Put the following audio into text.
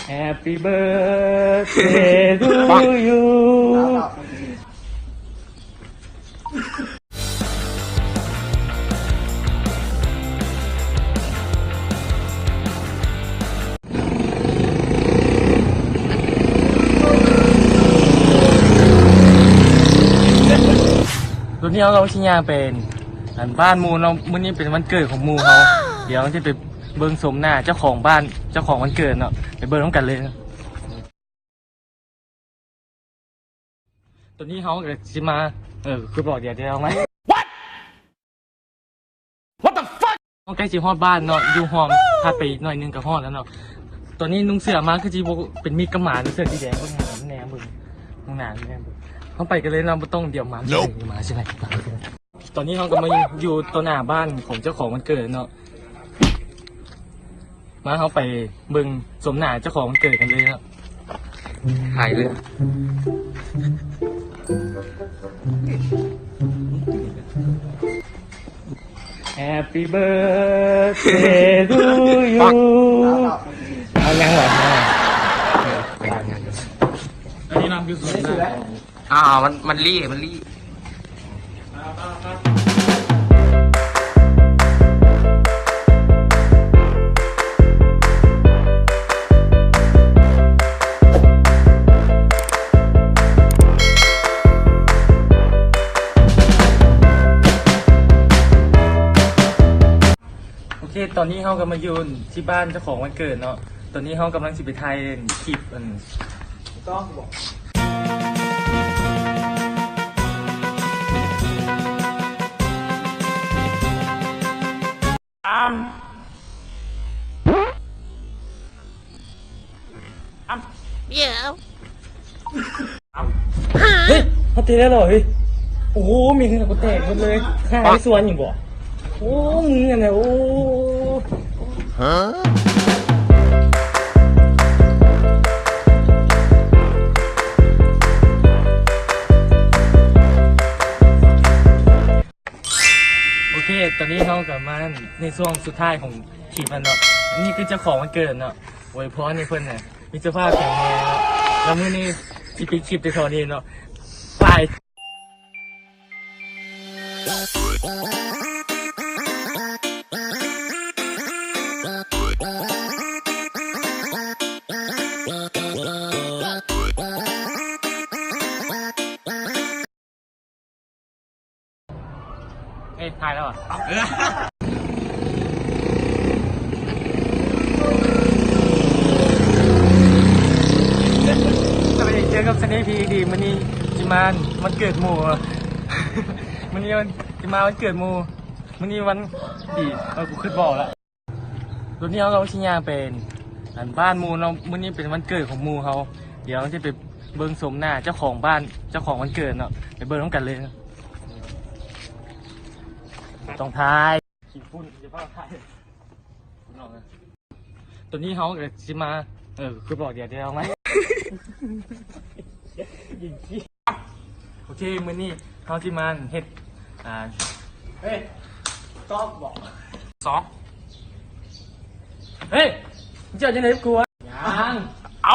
Happy birthday to you ตัวนี้เราชิญาเป็นบ้านมูเรามื้อนี้เป็นวันเกิดของมูเขาเดี๋ยวจะไปเบิ้งสมหน้าเจ้าของบ้านเจ้าของวันเกิดเนาะไปเบิ้งต้องกันเลยนะตัวนี้เขาเกิดชิมาคือบอกเดี๋ยวไหม What the fuck ต้องใกล้จีฮอดบ้านเนาะอยู่หอมถ้าไปหน่อยนึงกับฮอดแล้วเนาะตัวนี้นุ่งเสื้อมาคือจีโบเป็นมีกระหม่อมเสื้อสีแดงก็งามแนมบึงข้างหน้าแนมบึงเขาไปกันเลยเราไม่ต้องเดี๋ยวมาใช่ไหมตอนนี้เขากำลังอยู่ตัวหน้าบ้านของเจ้าของวันเกิดเนาะมาเขาไปเบิ่งสมหน้าเจ้าของวันเกิดกันเลยครับถ่ายเลย Happy birthday to you เอายังหรออันนี้นำคือสมหน้ามันรีโอเคตอนนี้เขากำลังอยู่ที่บ้านเจ้าของวันเกิดเนาะตอนนี้เขากำลังสิไปไทยคลิปต้องบอกเดี๋ยวเฮ้ยเขาตีได้หรอเฮ้ยโอ้โหมีเงินกูแตกหมดเลยหายส่วนอยู่บ่โอ้มึงอะนะโอ้ฮะโอเคตอนนี้เขากลับมาในช่วงสุดท้ายของคลิปมันเนาะนี่คือเจ้าของวันเกิดเนาะโอ้ยเพราะนี่เพิ่นเนี่ยมีเจ้าภาพแข็งแรงแล้วมื้อนี้ที่ปิดคลิปในตอนนี้เนาะไปถ่ายแล้วอ่ะจะไปเจอกับสเนพีดีมันนี่จิมานวันเกิดหมู่มันนี่จิมาวันเกิดหมู่มันนี่วันดีกูขึ้นบอกแล้วตัวนี้เราชิญาเป็นบ้านหมู่เรามันนี่เป็นวันเกิดของหมู่เขาเดี๋ยวจะไปเบิ้งสมหน้าเจ้าของบ้านเจ้าของวันเกิดเนาะไปเบิ้งต้องกันเลยนะต้องทายขี้ฝุ่นจะพ่อทายตัวนี้เขาเกิดชิมาคือบอกเดี๋ยวไหมยิงขี้โอเคมื้อนี้เขาชิมาเฮ็ดเฮ้ยก็บอก2เฮ้ยเจ้าจะไหนกูวะยังเอา